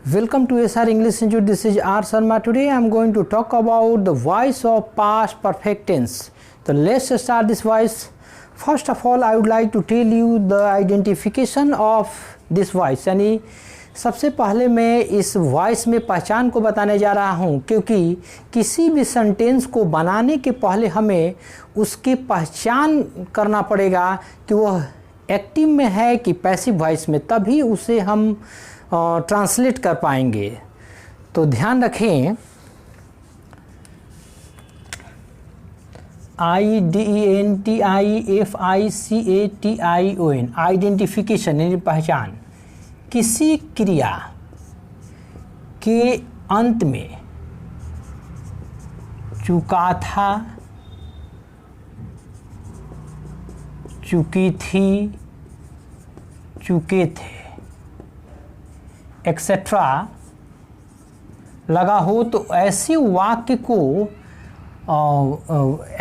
Welcome to SR English Institute. This is R. Sharma. Today I am going to talk about the voice of past perfect tense. So let's start this voice. First of all, I would like to tell you the identification of this voice. यानी सबसे पहले मैं इस voice में पहचान को बताने जा रहा हूँ, क्योंकि किसी भी सेंटेंस को बनाने के पहले हमें उसकी पहचान करना पड़ेगा कि वह एक्टिव में है कि पैसिव वॉइस में, तभी उसे हम ट्रांसलेट कर पाएंगे। तो ध्यान रखें, IDENTIFICATION आइडेंटिफिकेशन यानी पहचान। किसी क्रिया के अंत में चुका था, चुकी थी, चुके थे एक्सेट्रा लगा हो तो ऐसे वाक्य को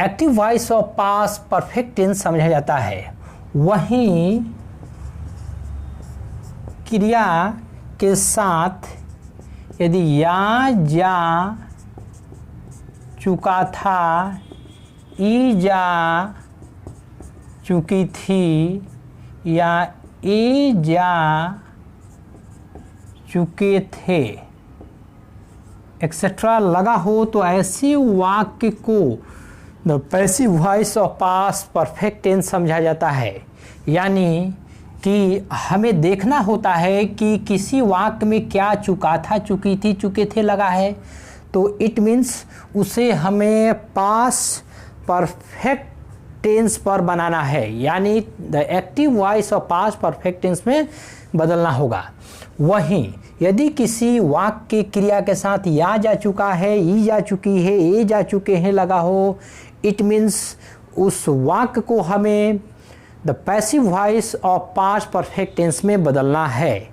active voice of past perfect tense समझा जाता है। वहीं क्रिया के साथ यदि या, जा, चुका था, ई, जा, चुकी थी या ए, जा, चुके थे एक्सेट्रा लगा हो तो ऐसे वाक्य को the passive voice of past perfect tense समझा जाता है। यानी कि हमें देखना होता है कि किसी वाक्य में क्या चुका था, चुकी थी, चुके थे लगा है, तो इट मीन्स उसे हमें पास्ट परफेक्ट टेंस पर बनाना है, यानी the active voice of past perfect tense में बदलना होगा। वहीं यदि किसी वाक्य की क्रिया के साथ या जा चुका है, ई जा चुकी है, ए जा चुके हैं लगा हो, इट मीन्स उस वाक्य को हमें the passive voice of past perfect tense में बदलना है।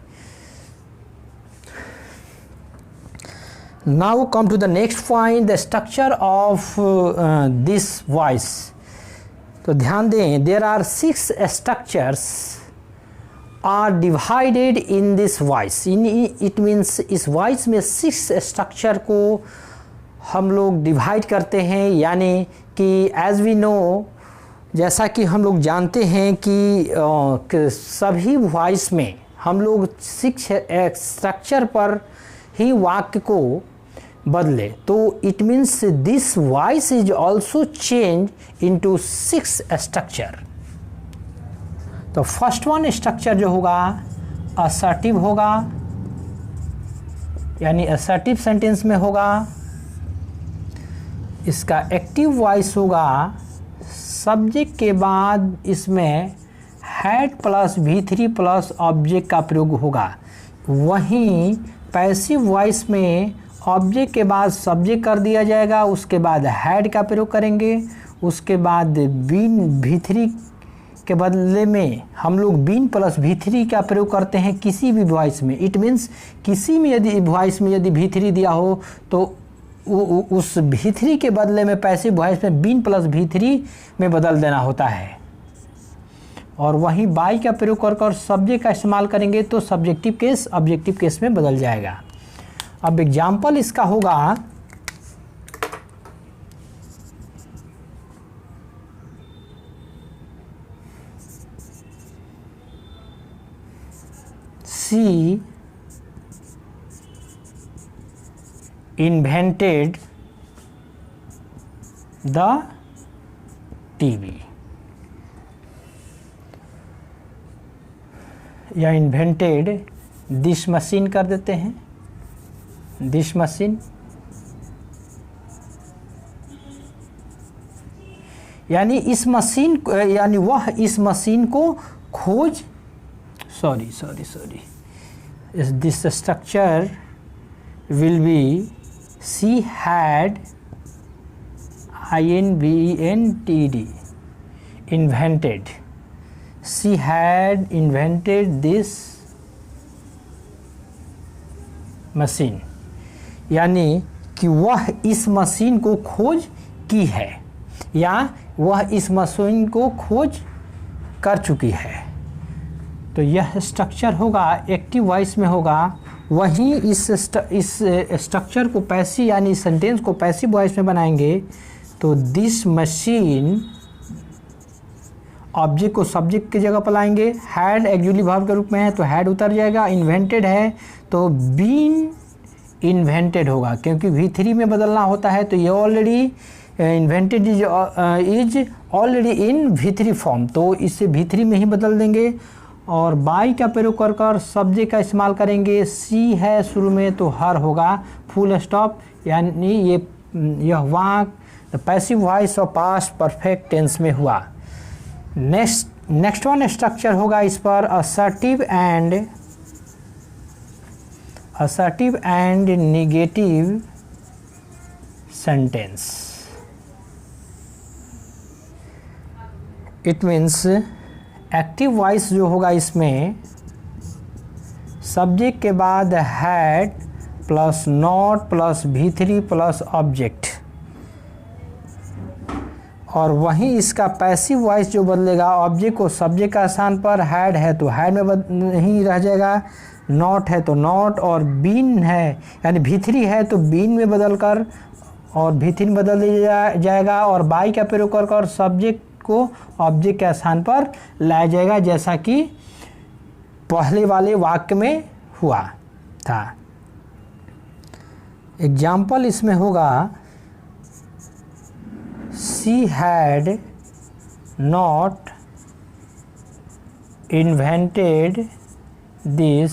Now come to the next point, the structure of this voice. तो ध्यान दें, there are 6 structures are divided in this voice. It means इस voice में 6 स्ट्रक्चर को हम लोग डिवाइड करते हैं, यानी कि as we know, जैसा कि हम लोग जानते हैं कि सभी वॉइस में हम लोग 6 स्ट्रक्चर पर ही वाक्य को बदले, तो it means this voice is also change into 6 structure. तो फर्स्ट वन स्ट्रक्चर जो होगा असर्टिव होगा, यानी असर्टिव सेंटेंस में होगा। इसका एक्टिव वॉइस होगा, सब्जेक्ट के बाद इसमें had plus V3 plus object का प्रयोग होगा। वहीं पैसिव वॉइस में ऑब्जेक्ट के बाद सब्जेक्ट कर दिया जाएगा, उसके बाद हैड का प्रयोग करेंगे, उसके बाद बीन V3 के बदले में हम लोग बीन प्लस V3 का प्रयोग करते हैं किसी भी वॉइस में। इट मीन्स किसी में यदि वॉइस में यदि V3 दिया हो तो उस V3 के बदले में पैसिव वॉइस में बीन प्लस V3 में बदल देना होता है। और वहीं बाई का प्रयोग कर सब्जेक्ट का इस्तेमाल करेंगे तो सब्जेक्टिव केस ऑब्जेक्टिव केस में बदल जाएगा। अब एग्जाम्पल इसका होगा, she invented the TV या invented this machine कर देते हैं, this machine, यानी इस मशीन, यानी वह इस मशीन को खोज, sorry, this structure will be she had INVENTED invented, she had invented this machine, यानी कि वह इस मशीन को खोज की है या वह इस मशीन को खोज कर चुकी है। तो यह स्ट्रक्चर होगा, एक्टिव वॉइस में होगा वहीं इस स्ट्रक्चर को पैसिव यानी सेंटेंस को पैसिव वॉइस में बनाएंगे तो दिस मशीन ऑब्जेक्ट को सब्जेक्ट की जगह पर लाएंगे। हैड एक्जुअली वर्ब के रूप में है तो हैड उतर जाएगा। इन्वेंटेड है तो बीन इन्वेंटेड होगा, क्योंकि V3 में बदलना होता है तो ये already invented is already in V3 form, तो इसे V3 में ही बदल देंगे। और बाई का प्रयोग कर कर सब्जेक्ट का इस्तेमाल करेंगे। सी है शुरू में तो हर होगा फुल स्टॉप, यानी यह वाक्य पैसिव वॉइस और पास्ट परफेक्ट टेंस में हुआ। नेक्स्ट वन स्ट्रक्चर होगा इस पर assertive and negative sentence. It means active voice जो होगा इसमें सब्जेक्ट के बाद had plus not plus V3 plus object, और वहीं इसका पैसिव वॉइस जो बदलेगा ऑब्जेक्ट को सब्जेक्ट का स्थान पर हैड है तो हैड में नहीं रह जाएगा, नॉट है तो नॉट, और बीन है यानी V3 है तो बीन में बदल कर और V3 में बदल दिया जाएगा। और बाई का प्रयोग कर कर सब्जेक्ट को ऑब्जेक्ट के स्थान पर लाया जाएगा, जैसा कि पहले वाले वाक्य में हुआ था। एग्जाम्पल इसमें होगा she had not invented this.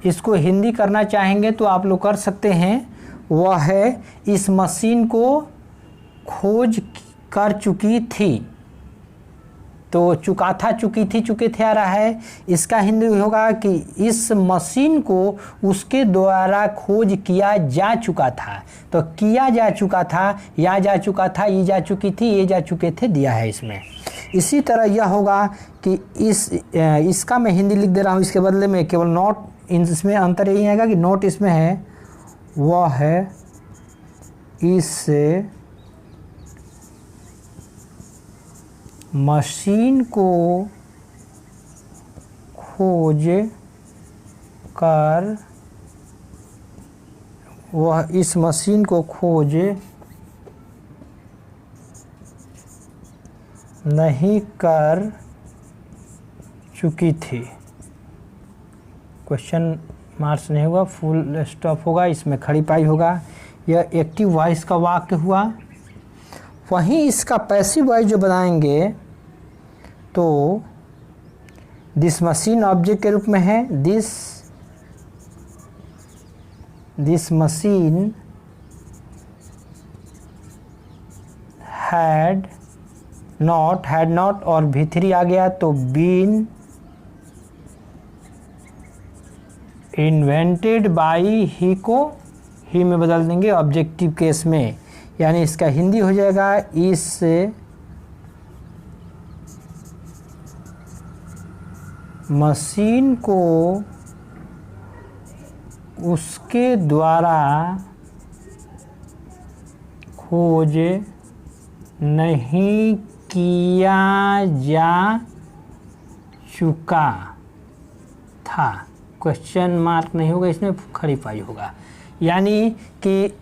इसको हिंदी करना चाहेंगे तो आप लोग कर सकते हैं। वह है इस मशीन को खोज कर चुकी थी, तो चुका था चुकी थी चुके थे आ रहा है। इसका हिंदी होगा कि इस मशीन को उसके द्वारा खोज किया जा चुका था, तो किया जा चुका था, या जा चुका था, ये जा चुकी थी, ये जा चुके थे दिया है इसमें। इसी तरह यह होगा कि इसका मैं हिंदी लिख दे रहा हूँ, इसके बदले में केवल नॉट, इसमें अंतर यही आएगा कि नॉट इसमें है वह है इस मशीन को खोज कर, वह इस मशीन को खोज नहीं कर चुकी थी। क्वेश्चन मार्क्स नहीं होगा, फुल स्टॉप होगा, इसमें खड़ी पाई होगा। यह एक्टिव वॉइस का वाक्य हुआ। वहीं इसका पैसिव वॉइस जो बनाएंगे तो दिस मशीन ऑब्जेक्ट के रूप में है। दिस मशीन हैड नॉट और V3 आ गया तो बीन इन्वेंटेड बाई ही को ही में बदल देंगे ऑब्जेक्टिव केस में, यानी इसका हिंदी हो जाएगा इस मशीन को उसके द्वारा खोज नहीं किया जा चुका था। क्वेश्चन मार्क नहीं होगा, इसमें खड़ी पाई होगा। यानी कि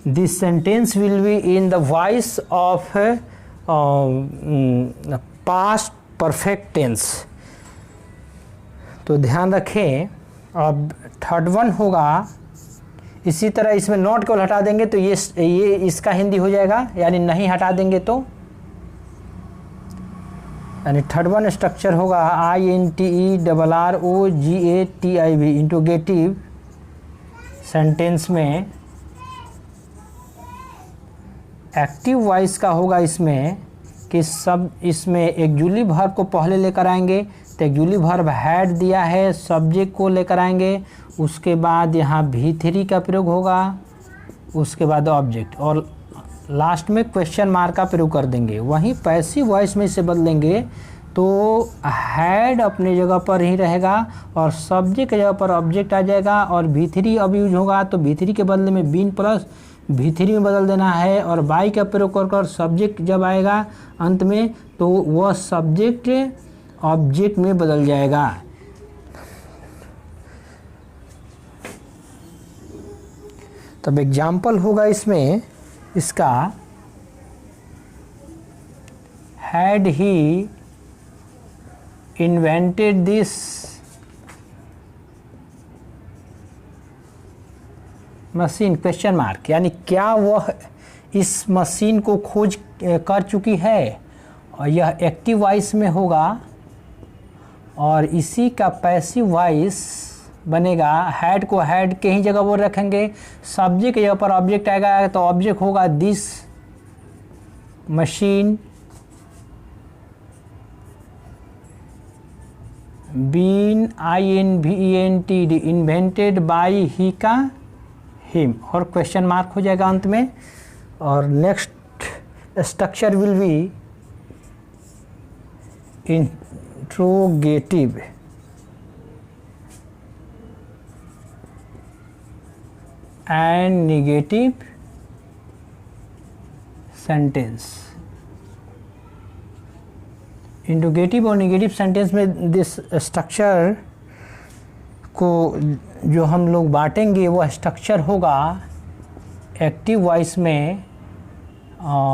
this sentence will be in the voice of past perfect tense. तो ध्यान रखें। अब थर्ड वन होगा इसी तरह, इसमें नॉट केवल हटा देंगे तो ये इसका हिंदी हो जाएगा, यानी नहीं हटा देंगे तो, यानी थर्ड वन स्ट्रक्चर होगा INTERROGATIV इंट्रोगेटिव सेंटेंस में। एक्टिव वॉइस का होगा इसमें कि सब इसमें एक्जुअली वर्ब को पहले लेकर आएंगे, तो एक्जुअली वर्ब हैड दिया है, सब्जेक्ट को लेकर आएंगे, उसके बाद यहाँ V3 का प्रयोग होगा, उसके बाद ऑब्जेक्ट, और लास्ट में क्वेश्चन मार्क का प्रयोग कर देंगे। वहीं पैसिव वॉइस में इसे बदलेंगे तो हैड अपने जगह पर ही रहेगा और सब्जेक्ट की जगह पर ऑब्जेक्ट आ जाएगा, और V3 अब यूज होगा तो V3 के बदले में बीन प्लस V3 में बदल देना है, और बाई का प्रयोग कर सब्जेक्ट जब आएगा अंत में तो वह सब्जेक्ट ऑब्जेक्ट में बदल जाएगा। तब एग्जाम्पल होगा इसमें इसका, had he invented this machine question mark, यानी क्या वह इस मशीन को खोज कर चुकी है, और यह एक्टिव वॉइस में होगा। और इसी का पैसिव वॉइस बनेगा, हैड को हैड के ही जगह वो रखेंगे, सब्जेक्ट के जगह पर ऑब्जेक्ट आएगा तो ऑब्जेक्ट होगा this machine been INVENTED invented by he का हिम, और क्वेश्चन मार्क हो जाएगा अंत में। और next structure will be interrogative and negative sentence. Interrogative और नेगेटिव सेंटेंस में दिस स्ट्रक्चर को जो हम लोग बांटेंगे वो स्ट्रक्चर होगा, एक्टिव वॉइस में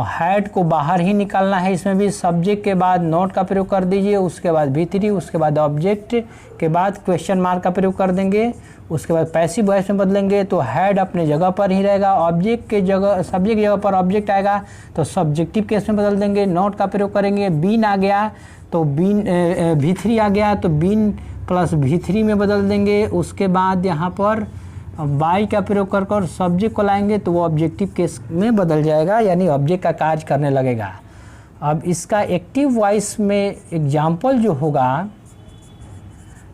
हैड को बाहर ही निकालना है, इसमें भी सब्जेक्ट के बाद नॉट का प्रयोग कर दीजिए, उसके बाद V3, उसके बाद ऑब्जेक्ट के बाद क्वेश्चन मार्क का प्रयोग कर देंगे, उसके बाद पैसिव वॉइस में बदलेंगे तो हैड अपने जगह पर ही रहेगा, ऑब्जेक्ट के जगह सब्जेक्ट की जगह पर ऑब्जेक्ट आएगा तो सब्जेक्टिव केस में बदल देंगे, नॉट का प्रयोग करेंगे, बीन आ गया तो बीन V3 आ गया तो बीन प्लस V3 में बदल देंगे, उसके बाद यहाँ पर बाई का प्रयोग कर कर सब्जेक्ट को लाएंगे तो वो ऑब्जेक्टिव केस में बदल जाएगा, यानी ऑब्जेक्ट का कार्य करने लगेगा। अब इसका एक्टिव वॉइस में एग्जाम्पल जो होगा,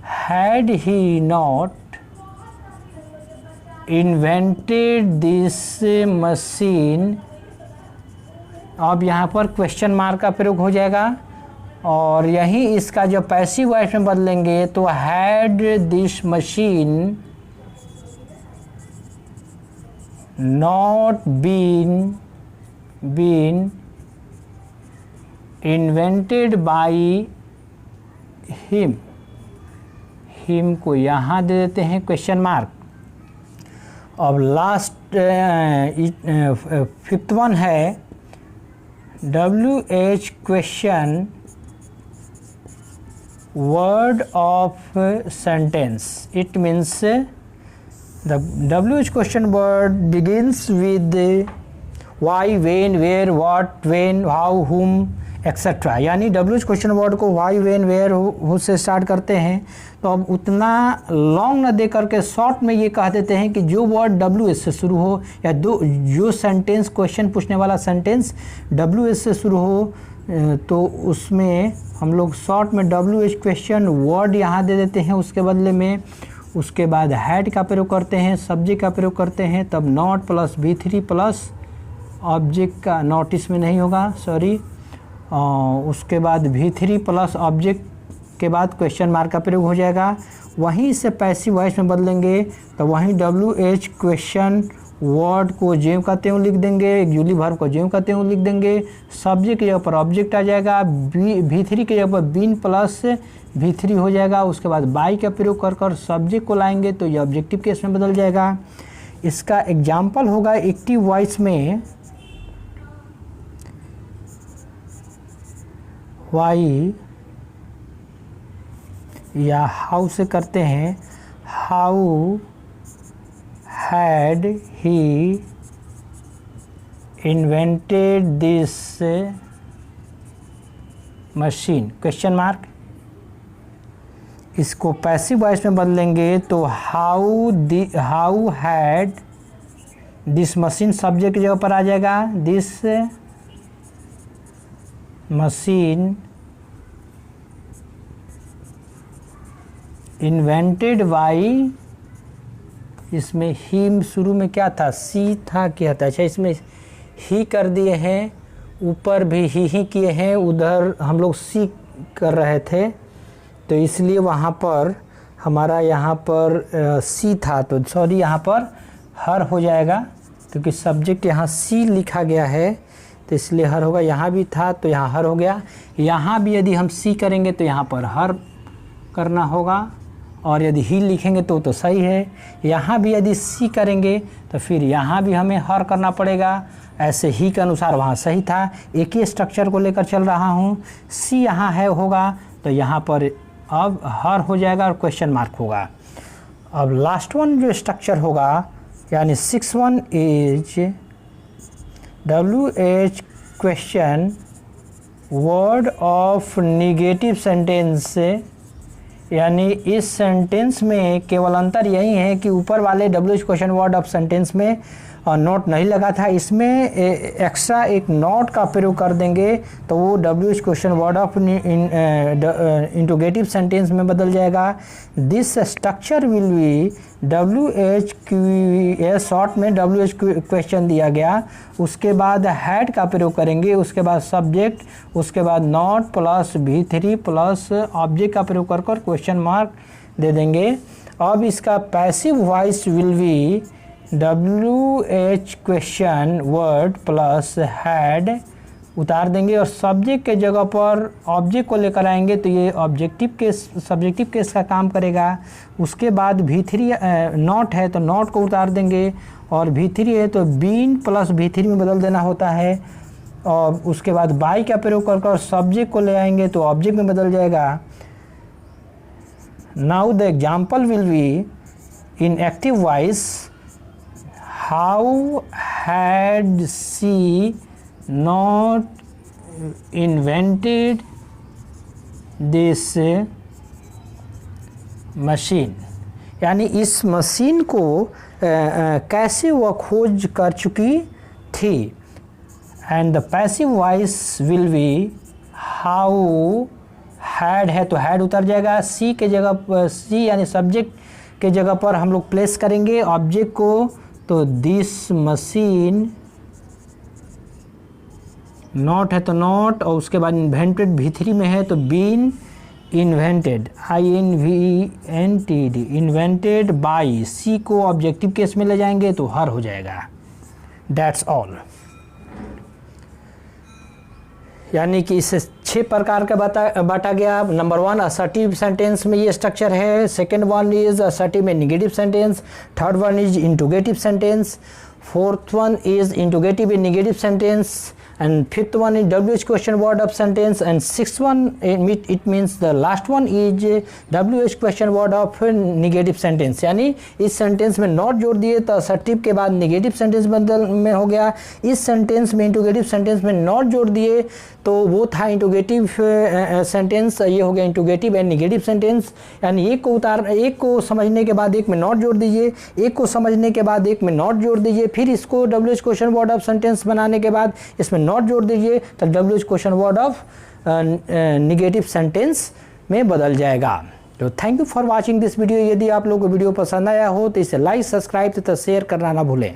had he not invented this machine, अब यहाँ पर क्वेश्चन मार्क का प्रयोग हो जाएगा, और यही इसका जो पैसिव वॉइस में बदलेंगे तो had this machine not been invented by him, him को यहाँ दे देते हैं क्वेश्चन मार्क। अब लास्ट फिफ्थ वन है WH question word of sentence, it means the WH question word begins with why, when, where, what, when, how, whom, etc. यानी WH question word को why, when, where, who से start करते हैं। तो अब उतना long न दे करके शॉर्ट में ये कह देते हैं कि जो वर्ड WH से शुरू हो, या जो सेंटेंस क्वेश्चन पूछने वाला सेंटेंस WH से शुरू हो, तो उसमें हम लोग शॉर्ट में WH क्वेश्चन वर्ड यहाँ दे देते हैं उसके बदले में। उसके बाद हैड का प्रयोग करते हैं, सब्जेक्ट का प्रयोग करते हैं, तब not plus V3 plus object का, नॉट इसमें नहीं होगा सॉरी, उसके बाद V3 प्लस ऑब्जेक्ट के बाद क्वेश्चन मार्क का प्रयोग हो जाएगा। वहीं से पैसिव वॉइस में बदलेंगे तो वहीं WH क्वेश्चन वर्ड को ज्यों का त्यों लिख देंगे, एक्जुअली वर्ब को ज्यों का त्यों लिख देंगे, सब्जेक्ट की जगह पर ऑब्जेक्ट आ जाएगा, V3 की जगह पर बीन प्लस V3 हो जाएगा, उसके बाद बाई का प्रयोग कर कर सब्जेक्ट को लाएंगे तो ये ऑब्जेक्टिव केस में बदल जाएगा। इसका एग्जाम्पल होगा एक्टिव वॉइस में वाई या हाउ से करते हैं, how had he invented this machine question mark. इसको पैसिव वॉइस में बदलेंगे तो how had this machine subject की जगह पर आ जाएगा, दिस मशीन इन्वेंटेड बाई, इसमें ही शुरू में क्या था, सी था क्या था, अच्छा इसमें ही कर दिए हैं, ऊपर भी ही किए हैं, उधर हम लोग सी कर रहे थे तो इसलिए वहाँ पर हमारा यहाँ पर सी था तो सॉरी यहाँ पर हर हो जाएगा क्योंकि सब्जेक्ट यहाँ सी लिखा गया है तो इसलिए हर होगा, यहाँ भी था तो यहाँ हर हो गया। यहाँ भी यदि हम सी करेंगे तो यहाँ पर हर करना होगा और यदि ही लिखेंगे तो सही है। यहाँ भी यदि सी करेंगे तो फिर यहाँ भी हमें हर करना पड़ेगा, ऐसे ही के अनुसार वहाँ सही था, एक ही स्ट्रक्चर को लेकर चल रहा हूँ। सी यहाँ है होगा तो यहाँ पर अब हर हो जाएगा और क्वेश्चन मार्क होगा। अब लास्ट वन जो स्ट्रक्चर होगा यानी 6 is WH question word of negative sentence, यानी इस सेंटेंस में केवल अंतर यही है कि ऊपर वाले WH question word of sentence में नोट नहीं लगा था, इसमें एक्स्ट्रा एक नोट का प्रयोग कर देंगे तो वो WH question word of interrogative sentence में बदल जाएगा। This structure will be WH short में WH क्वेश्चन दिया गया, उसके बाद हैड का प्रयोग करेंगे, उसके बाद सब्जेक्ट, उसके बाद not plus V3 plus object का प्रयोग कर कर क्वेश्चन मार्क दे देंगे। अब इसका passive voice will be WH question word plus had उतार देंगे और सब्जेक्ट के जगह पर ऑब्जेक्ट को लेकर आएंगे तो ये ऑब्जेक्टिव केस सब्जेक्टिव केस का काम करेगा। उसके बाद V3 नॉट है तो नॉट को उतार देंगे और V3 है तो बीन प्लस V3 में बदल देना होता है। और उसके बाद बाई का प्रयोग कर सब्जेक्ट को ले आएंगे तो ऑब्जेक्ट में बदल जाएगा। Now the example will be in active voice, how had she not invented this machine, यानी इस मशीन को कैसे वह खोज कर चुकी थी। And the passive voice will be how had है तो हैड उतर जाएगा, सी के जगह सी यानी सब्जेक्ट के जगह पर हम लोग प्लेस करेंगे ऑब्जेक्ट को, तो दिस मशीन, नॉट है तो नॉट और उसके बाद इन्वेंटेड V3 में है तो been invented INVENTED invented by, सी को ऑब्जेक्टिव केस में ले जाएंगे तो हर हो जाएगा। That's all. यानी कि इसे 6 प्रकार का बांटा गया। नंबर 1 असर्टिव सेंटेंस में ये स्ट्रक्चर है, सेकेंड वन इज असर्टिव में negative sentence, third one is interrogative sentence, fourth one is interrogative in negative sentence, and fifth one is WH question word of sentence, and sixth one it means the last one is WH question word of negative sentence। यानी इस sentence में not जोड़ दिए तो assertive के बाद negative sentence बदल में हो गया, इस सेंटेंस में इंटरोगेटिव सेंटेंस में नॉट जोड़ दिए तो वो था इंटरोगेटिव सेंटेंस, ये हो गया इंटरोगेटिव एंड निगेटिव सेंटेंस। यानी एक को समझने के बाद एक में नॉट जोड़ दीजिए, एक को समझने के बाद एक में नॉट जोड़ दीजिए, फिर इसको WH question word of sentence बनाने के बाद इसमें नॉट जोड़ दीजिए तो WH question word of negative sentence में बदल जाएगा। तो thank you for watching this video. यदि आप लोगों को वीडियो पसंद आया हो तो इसे लाइक, सब्सक्राइब तथा शेयर करना ना भूलें।